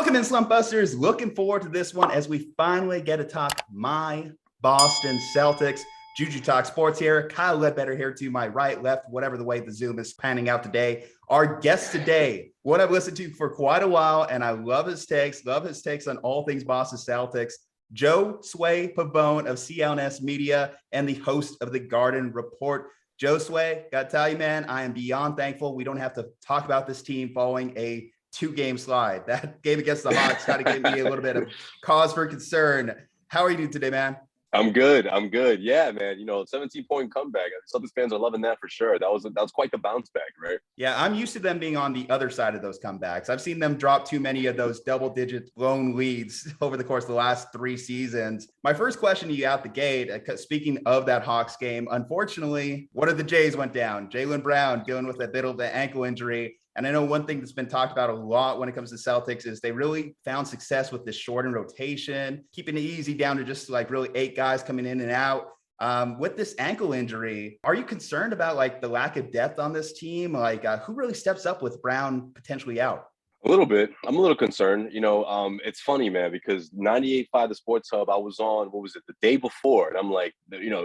Welcome in, Slumpbusters. Looking forward to this one as we finally get to talk my Boston Celtics. Juju Talk Sports here. Kyle Ledbetter here to my right, left, whatever the way the Zoom is panning out today. Our guest today, what I've listened to for quite a while, and I love his takes on all things Boston Celtics. Josue Pavone of CLNS Media and the host of the Garden Report. Josue, got to tell you, man, I am beyond thankful we don't have to talk about this team following a 2-game slide. That game against the Hawks kind of gave me a little bit of cause for concern. How are you doing today, man? I'm good. Yeah, man. 17-point comeback. Celtics fans are loving that for sure. That was quite the bounce back, right? Yeah, I'm used to them being on the other side of those comebacks. I've seen them drop too many of those double-digit blown leads over the course of the last 3 seasons. My first question to you out the gate, speaking of that Hawks game, unfortunately, one of the Jays went down. Jaylen Brown dealing with a bit of an ankle injury. And I know one thing that's been talked about a lot when it comes to Celtics is they really found success with this shortened rotation, keeping it easy down to just like really 8 guys coming in and out. With this ankle injury, are you concerned about like the lack of depth on this team? Like who really steps up with Brown potentially out? A little bit. I'm a little concerned. It's funny, man, because 98.5 The Sports Hub, I was on, the day before? And I'm like,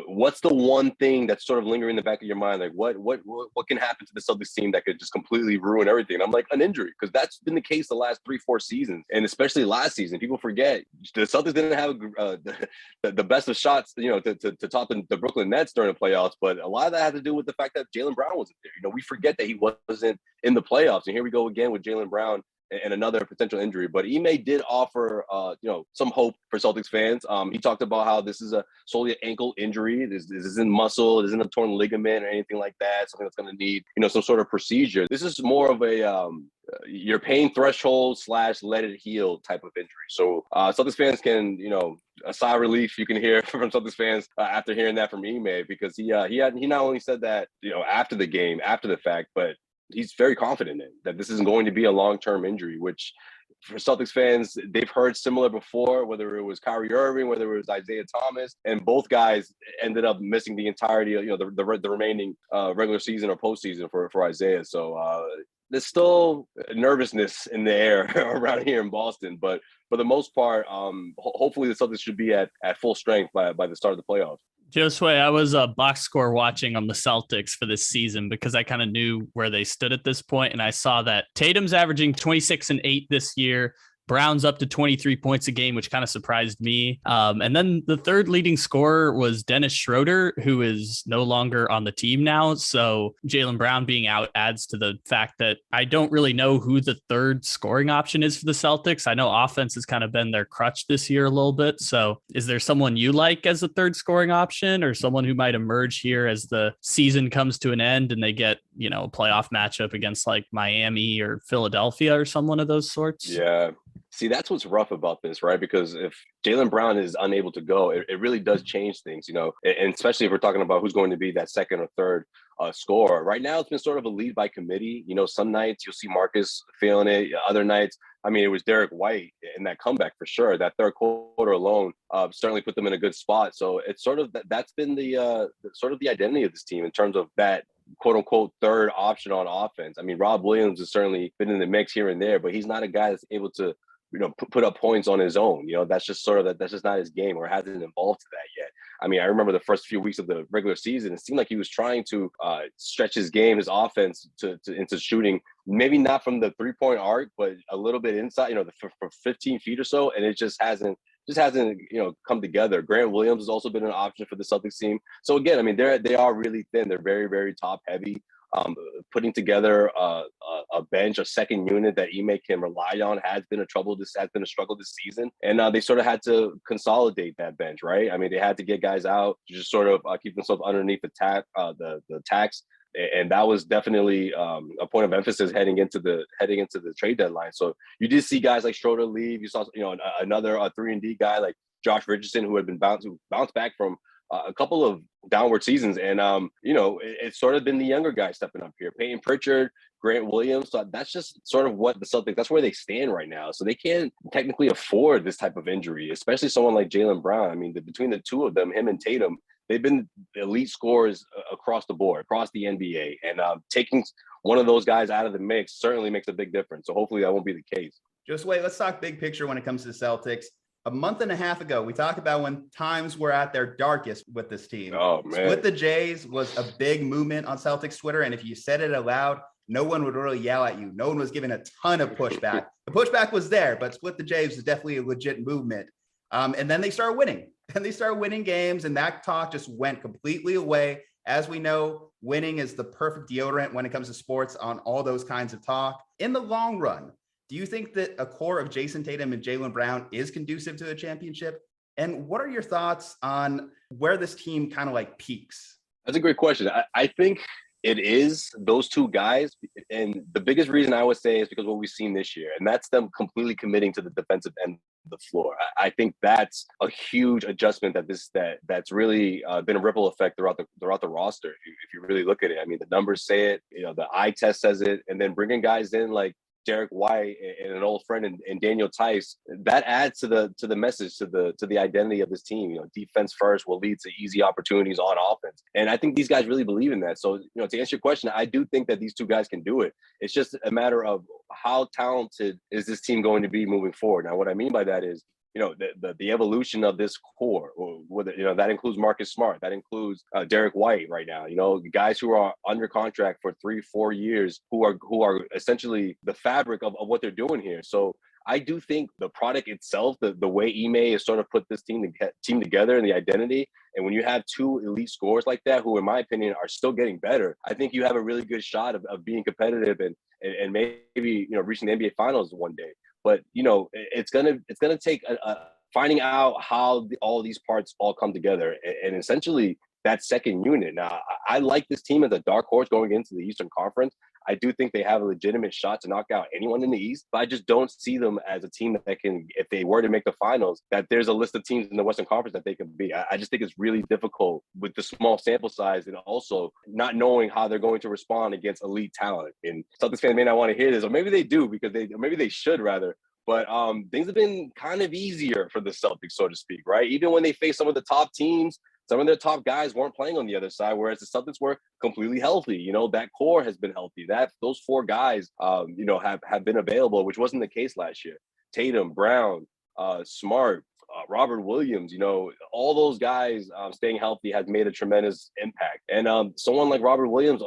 what's the one thing that's sort of lingering in the back of your mind? Like, what can happen to the Celtics team that could just completely ruin everything? And I'm like, an injury, because that's been the case the last 3-4 seasons. And especially last season, people forget the Celtics didn't have the best of shots, to top the Brooklyn Nets during the playoffs. But a lot of that had to do with the fact that Jaylen Brown wasn't there. We forget that he wasn't in the playoffs. And here we go again with Jaylen Brown and another potential injury. But Ime did offer, some hope for Celtics fans. He talked about how this is solely an ankle injury. This isn't muscle. This isn't a torn ligament or anything like that. Something that's going to need, some sort of procedure. This is more of a your pain threshold / let it heal type of injury. So Celtics fans can, a sigh of relief you can hear from Celtics fans after hearing that from Ime, because he not only said that, after the game, after the fact, but he's very confident in that this isn't going to be a long-term injury, which for Celtics fans, they've heard similar before, whether it was Kyrie Irving, whether it was Isaiah Thomas, and both guys ended up missing the entirety of, the remaining regular season or postseason for Isaiah. So there's still nervousness in the air around here in Boston, but for the most part, hopefully the Celtics should be at full strength by the start of the playoffs. Josue, I was a box score watching on the Celtics for this season because I kind of knew where they stood at this point, and I saw that Tatum's averaging 26 and 8 this year. Brown's up to 23 points a game, which kind of surprised me. And then the third leading scorer was Dennis Schroeder, who is no longer on the team now. So Jaylen Brown being out adds to the fact that I don't really know who the third scoring option is for the Celtics. I know offense has kind of been their crutch this year a little bit. So is there someone you like as a third scoring option, or someone who might emerge here as the season comes to an end and they get, a playoff matchup against like Miami or Philadelphia or someone of those sorts? Yeah. See, that's what's rough about this, right? Because if Jaylen Brown is unable to go, it really does change things, and especially if we're talking about who's going to be that second or third scorer. Right now, it's been sort of a lead by committee. Some nights you'll see Marcus feeling it. Other nights, it was Derek White in that comeback for sure. That third quarter alone certainly put them in a good spot. So it's sort of that's been the sort of the identity of this team in terms of that quote unquote third option on offense. Rob Williams has certainly been in the mix here and there, but he's not a guy that's able to put up points on his own. That's just sort of that's just not his game, or hasn't evolved to that yet. I remember the first few weeks of the regular season, it seemed like he was trying to stretch his game, his offense into shooting, maybe not from the 3-point arc, but a little bit inside, for 15 feet or so. And it just hasn't come together. Grant Williams has also been an option for the Celtics team. So again, they are really thin. They're very, very top heavy. Putting together a bench, a second unit that Ime can rely on has been a struggle this season, and they sort of had to consolidate that bench, right? They had to get guys out to just sort of keep themselves underneath the tax, and that was definitely a point of emphasis heading into the trade deadline. So you did see guys like Schroeder leave. You saw another 3-and-D guy like Josh Richardson, who had been bounced back from a couple of downward seasons. And, it's sort of been the younger guys stepping up here. Peyton Pritchard, Grant Williams. So that's just sort of what the Celtics, that's where they stand right now. So they can't technically afford this type of injury, especially someone like Jaylen Brown. Between the two of them, him and Tatum, they've been elite scorers across the board, across the NBA. And taking one of those guys out of the mix certainly makes a big difference. So hopefully that won't be the case. Josue, let's talk big picture when it comes to the Celtics. A month and a half ago, we talked about when times were at their darkest with this team. Oh, man. Split the Jays was a big movement on Celtics Twitter. And if you said it aloud, no one would really yell at you. No one was giving a ton of pushback. The pushback was there, but split the Jays was definitely a legit movement. And then they started winning. And they started winning games, and that talk just went completely away. As we know, winning is the perfect deodorant when it comes to sports on all those kinds of talk. In the long run, do you think that a core of Jayson Tatum and Jaylen Brown is conducive to a championship? And what are your thoughts on where this team kind of like peaks? That's a great question. I think it is those two guys. And the biggest reason I would say is because what we've seen this year, and that's them completely committing to the defensive end of the floor. I think that's a huge adjustment that's really been a ripple effect throughout the roster. If you really look at it, I mean, the numbers say it, the eye test says it, and then bringing guys in like Derek White and an old friend and Daniel Tice, that adds to the message, to the identity of this team. Defense first will lead to easy opportunities on offense. And I think these guys really believe in that. So, to answer your question, I do think that these two guys can do it. It's just a matter of how talented is this team going to be moving forward. Now, what I mean by that is, the evolution of this core, or whether, that includes Marcus Smart, that includes Derek White right now, guys who are under contract for 3-4 years, who are essentially the fabric of what they're doing here. So I do think the product itself, the way Ime has sort of put this team together and the identity, and when you have two elite scorers like that, who in my opinion are still getting better, I think you have a really good shot of being competitive and maybe reaching the NBA Finals one day. But it's gonna take finding out how all these parts all come together, and essentially that second unit. Now, I like this team as a dark horse going into the Eastern Conference. I do think they have a legitimate shot to knock out anyone in the East, but I just don't see them as a team that can, if they were to make the finals, that there's a list of teams in the Western Conference that they can beat. I just think it's really difficult with the small sample size and also not knowing how they're going to respond against elite talent. And Celtics fans may not want to hear this, or maybe they do, because maybe they should rather. But things have been kind of easier for the Celtics, so to speak, right? Even when they face some of the top teams, some of their top guys weren't playing on the other side, whereas the Celtics were completely healthy. That core has been healthy. Those four guys, have been available, which wasn't the case last year. Tatum, Brown, Smart, Robert Williams, all those guys staying healthy has made a tremendous impact. And someone like Robert Williams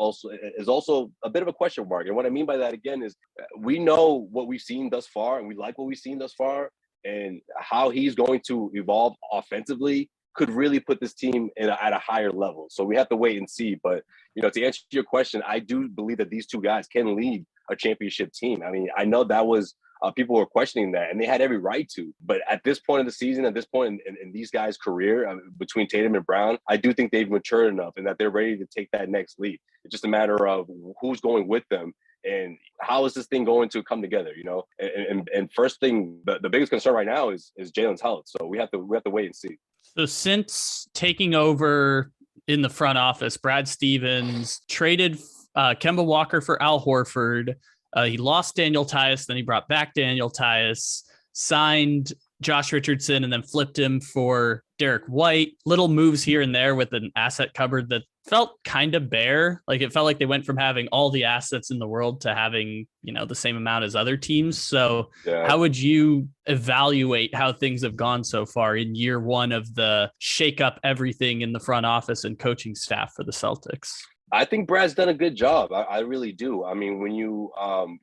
is also a bit of a question mark. And what I mean by that, again, is we know what we've seen thus far, and we like what we've seen thus far, and how he's going to evolve offensively could really put this team at a higher level. So we have to wait and see. But, to answer your question, I do believe that these two guys can lead a championship team. I mean, I know that was people were questioning that, and they had every right to. But at this point of the season, at this point in these guys' career, between Tatum and Brown, I do think they've matured enough and that they're ready to take that next leap. It's just a matter of who's going with them and how is this thing going to come together, And first thing, the biggest concern right now is Jaylen's health. So we have to wait and see. So since taking over in the front office, Brad Stevens traded Kemba Walker for Al Horford. He lost Daniel Tice, then he brought back Daniel Tice, signed Josh Richardson, and then flipped him for Derek White. Little moves here and there with an asset cupboard that felt kind of bare. Like it felt like they went from having all the assets in the world to having, the same amount as other teams. So How would you evaluate how things have gone so far in year one of the shake up everything in the front office and coaching staff for the Celtics? I think Brad's done a good job. I really do. I mean, when you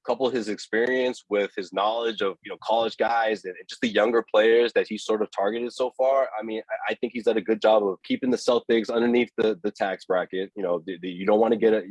couple his experience with his knowledge of, college guys and just the younger players that he's sort of targeted so far, I mean, I think he's done a good job of keeping the Celtics underneath the tax bracket. You don't want to get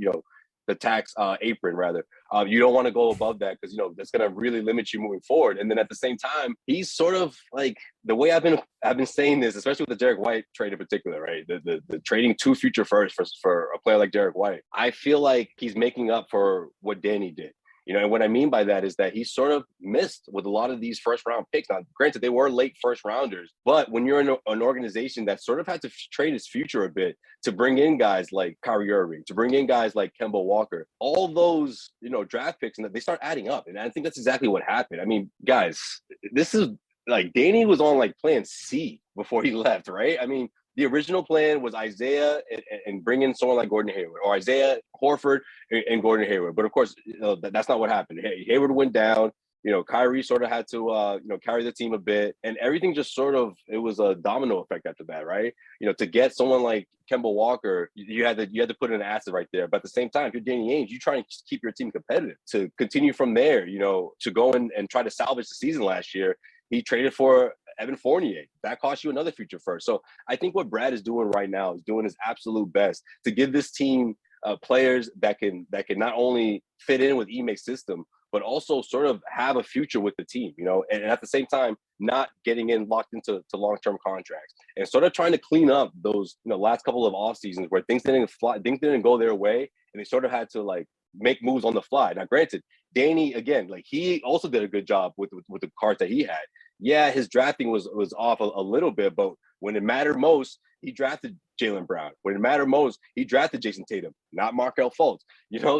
the tax apron rather. You don't want to go above that because, that's going to really limit you moving forward. And then at the same time, he's sort of like the way I've been saying this, especially with the Derek White trade in particular, right? The trading 2 future firsts for a player like Derek White. I feel like he's making up for what Danny did. And what I mean by that is that he sort of missed with a lot of these first round picks. Now, granted, they were late first rounders, but when you're in an organization that sort of had to trade its future a bit to bring in guys like Kyrie Irving, to bring in guys like Kemba Walker, all those, draft picks, and they start adding up. And I think that's exactly what happened. I mean, guys, this is like Danny was on like plan C before he left, right? I mean, the original plan was Isaiah and bring in someone like Gordon Hayward, or Isaiah, Horford, and Gordon Hayward. But of course, that's not what happened. Hayward went down. Kyrie sort of had to, carry the team a bit, and everything just sort of, it was a domino effect after that, right? To get someone like Kemba Walker, you had to put in an asset right there. But at the same time, if you're Danny Ainge, you try to keep your team competitive to continue from there, to go and try to salvage the season last year. He traded for Evan Fournier. That cost you another future first. So I think what Brad is doing right now is doing his absolute best to give this team players that can not only fit in with Ime's system, but also sort of have a future with the team, and at the same time, not getting locked into long-term contracts and sort of trying to clean up those, last couple of off seasons where things didn't go their way, and they sort of had to like make moves on the fly. Now, granted, Danny, again, like he also did a good job with the cards that he had. Yeah, his drafting was off a little bit, but when it mattered most, he drafted Jaylen Brown. When it mattered most, he drafted Jayson Tatum, not Markelle Fultz.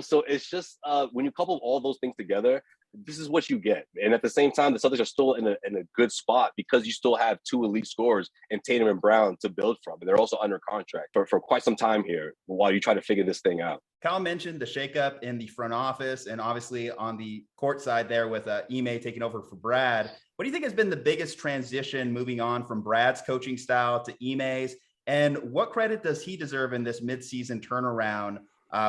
So it's just when you couple all those things together, this is what you get. And at the same time, the Celtics are still in a good spot because you still have two elite scorers in Tatum and Brown to build from. And they're also under contract for quite some time here while you try to figure this thing out. Kyle mentioned the shakeup in the front office and obviously on the court side there with Ime taking over for Brad. What do you think has been the biggest transition moving on from Brad's coaching style to Ime's? And what credit does he deserve in this midseason turnaround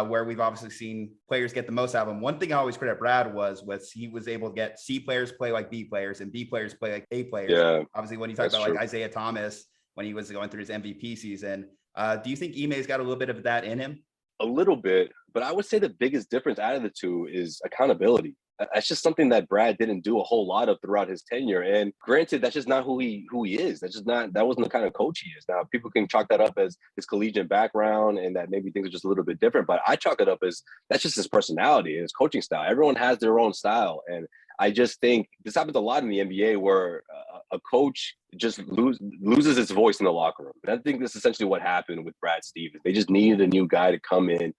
where we've obviously seen players get the most out of him? One thing I always credit Brad was he was able to get C players play like B players and B players play like A players. Yeah, obviously, when you talk about like Isaiah Thomas, when he was going through his MVP season, do you think Ime's got a little bit of that in him? A little bit, but I would say the biggest difference out of the two is accountability. That's just something that Brad didn't do a whole lot of throughout his tenure. And granted, that's just not who he is. That wasn't the kind of coach he is. Now, people can chalk that up as his collegiate background and that maybe things are just a little bit different, but I chalk it up as that's just his personality and his coaching style. Everyone has their own style. And I just think this happens a lot in the NBA where a coach just loses its voice in the locker room. And I think that's essentially what happened with Brad Stevens. They just needed a new guy to come in,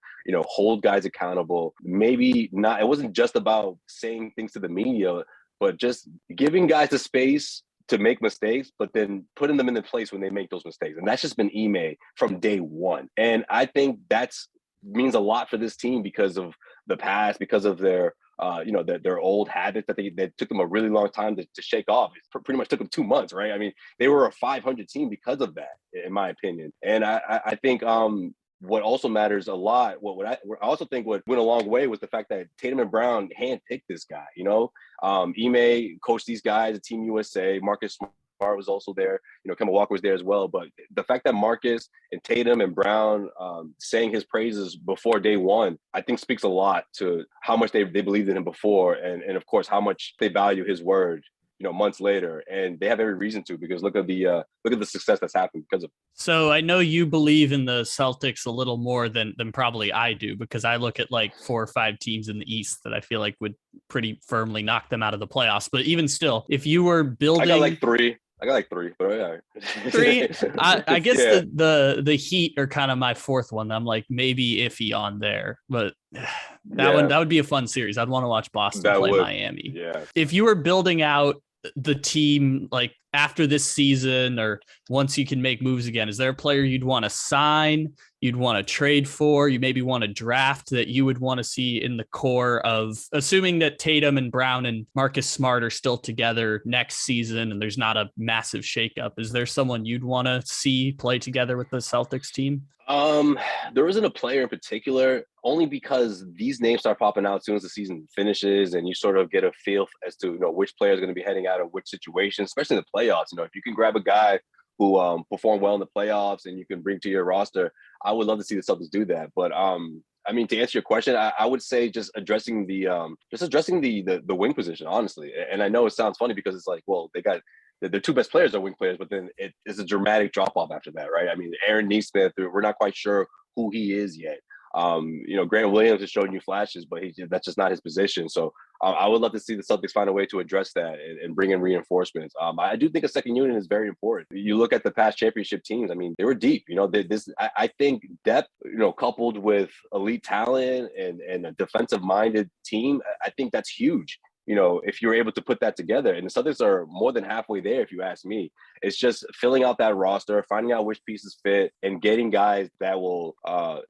hold guys accountable. Maybe not, it wasn't just about saying things to the media, but just giving guys the space to make mistakes, but then putting them in the place when they make those mistakes. And that's just been Ime from day one. And I think that's means a lot for this team because of the past, because of their their old habits that took them a really long time to shake off. It pretty much took them 2 months, right? I mean, they were a 500 team because of that, in my opinion. And I think what also matters a lot, I also think what went a long way was the fact that Tatum and Brown handpicked this guy. Ime coached these guys at Team USA. Marcus Smart was also there. Kemba Walker was there as well. But the fact that Marcus and Tatum and Brown sang his praises before day one, I think speaks a lot to how much they believed in him before, and of course how much they value his word, months later. And they have every reason to, because look at the success that's happened because of it. So I know you believe in the Celtics a little more than probably I do, because I look at like 4 or 5 teams in the East that I feel like would pretty firmly knock them out of the playoffs. But even still, if you were building, I got like 3, but yeah. 3. I guess yeah. the Heat are kind of my 4th one. I'm like maybe iffy on there, but that would be a fun series. I'd want to watch Boston play Miami. Yeah. If you were building out the team like after this season, or once you can make moves again, is there a player you'd want to sign, you'd want to trade for, you maybe want to draft, that you would want to see in the core of, assuming that Tatum and Brown and Marcus Smart are still together next season and there's not a massive shakeup? Is there someone you'd want to see play together with the Celtics team? There isn't a player in particular, only because these names start popping out as soon as the season finishes and you sort of get a feel as to, which player is going to be heading out of which situation, especially in the playoffs. If you can grab a guy who performed well in the playoffs and you can bring to your roster, I would love to see the Celtics do that. But I mean, to answer your question, I would say just addressing the wing position, honestly. And I know it sounds funny because it's like, well, their 2 best players are wing players, but then it is a dramatic drop off after that, right? I mean, Aaron Nesmith, we're not quite sure who he is yet. Grant Williams has shown you flashes, but that's just not his position. So I would love to see the Celtics find a way to address that and bring in reinforcements. I do think a second unit is very important. You look at the past championship teams, I mean, they were deep. I think depth, coupled with elite talent and a defensive-minded team, I think that's huge. If you're able to put that together, and the Celtics are more than halfway there, if you ask me. It's just filling out that roster, finding out which pieces fit, and getting guys that will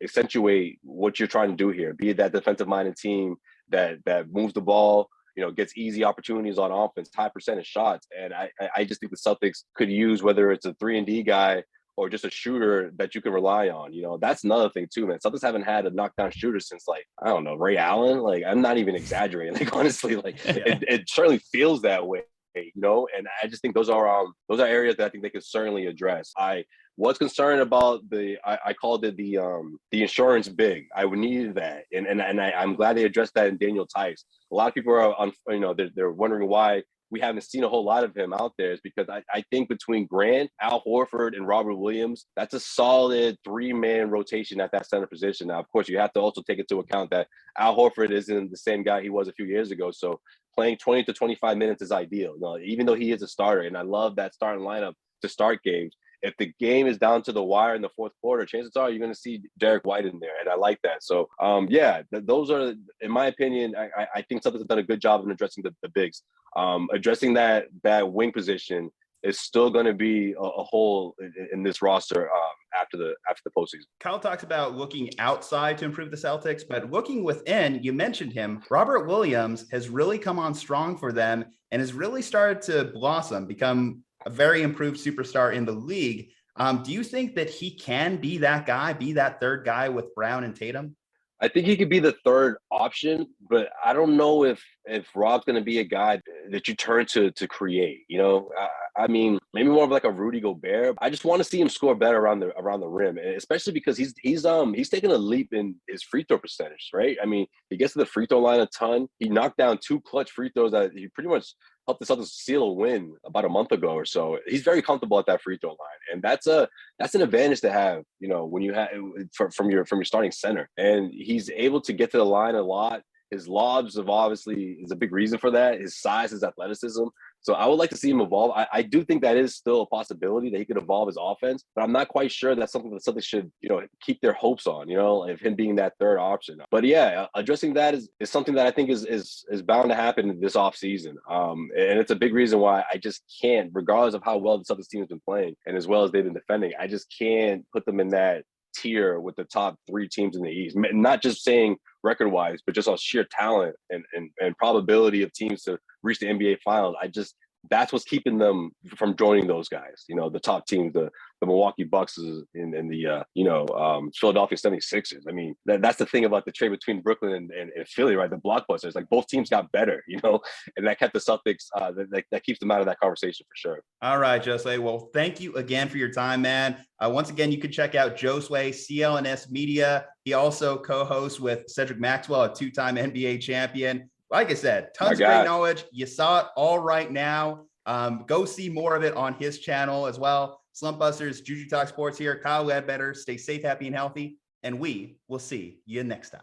accentuate what you're trying to do here. Be it that defensive-minded team that moves the ball, gets easy opportunities on offense, high percentage shots. And I just think the Celtics could use, whether it's a 3-and-D guy or just a shooter that you can rely on. That's another thing too, man. Celtics haven't had a knockdown shooter since, like, I don't know, Ray Allen. Like, I'm not even exaggerating. Like, honestly, like it certainly feels that way, and I just think those are areas that I think they could certainly address. I was concerned about I called it the insurance big. I needed that, and I'm glad they addressed that in Daniel Tice. A lot of people are on, they're wondering why we haven't seen a whole lot of him out there, is because I think between Grant, Al Horford, and Robert Williams, that's a solid 3-man rotation at that center position. Now, of course, you have to also take into account that Al Horford isn't the same guy he was a few years ago. So playing 20 to 25 minutes is ideal. Even though he is a starter, and I love that starting lineup to start games. If the game is down to the wire in the fourth quarter, chances are you're going to see Derek White in there, and I like that. So, those are, in my opinion, I think Celtics have done a good job in addressing the bigs. Addressing that wing position is still going to be a hole in this roster after the postseason. Kyle talks about looking outside to improve the Celtics, but looking within, you mentioned him. Robert Williams has really come on strong for them and has really started to blossom, become a very improved superstar in the league. Do you think that he can be that guy, be that third guy with Brown and Tatum? I think he could be the third option, but I don't know if Rob's going to be a guy that you turn to create. I mean, maybe more of like a Rudy Gobert. I just want to see him score better around the rim, and especially because he's taking a leap in his free throw percentage, right? I mean, he gets to the free throw line a ton. He knocked down 2 clutch free throws that he pretty much helped the Celtics seal a win about a month ago or so. He's very comfortable at that free throw line, and that's an advantage to have, when you have from your starting center. And he's able to get to the line a lot. His lobs is a big reason for that. His size, his athleticism. So I would like to see him evolve. I do think that is still a possibility that he could evolve his offense, but I'm not quite sure that's something that Celtics should, keep their hopes on, of him being that third option. But yeah, addressing that is something that I think is bound to happen this offseason. And it's a big reason why I just can't, regardless of how well the Celtics team has been playing and as well as they've been defending, I just can't put them in that tier with the top 3 teams in the East. Not just saying record-wise, but just on sheer talent and probability of teams to reach the NBA Finals. That's what's keeping them from joining those guys. The top teams, the Milwaukee Bucks and the Philadelphia 76ers. I mean, that's the thing about the trade between Brooklyn and Philly, right? The blockbusters, like, both teams got better, and that kept the Celtics, that keeps them out of that conversation for sure. All right, Josue. Well, thank you again for your time, man. Once again, you can check out Josue, CLNS Media. He also co-hosts with Cedric Maxwell, a 2-time NBA champion. Like I said, tons of great knowledge. You saw it all right now. Go see more of it on his channel as well. Slumpbusters, Juju Talk Sports here. Kyle Ledbetter. Stay safe, happy, and healthy. And we will see you next time.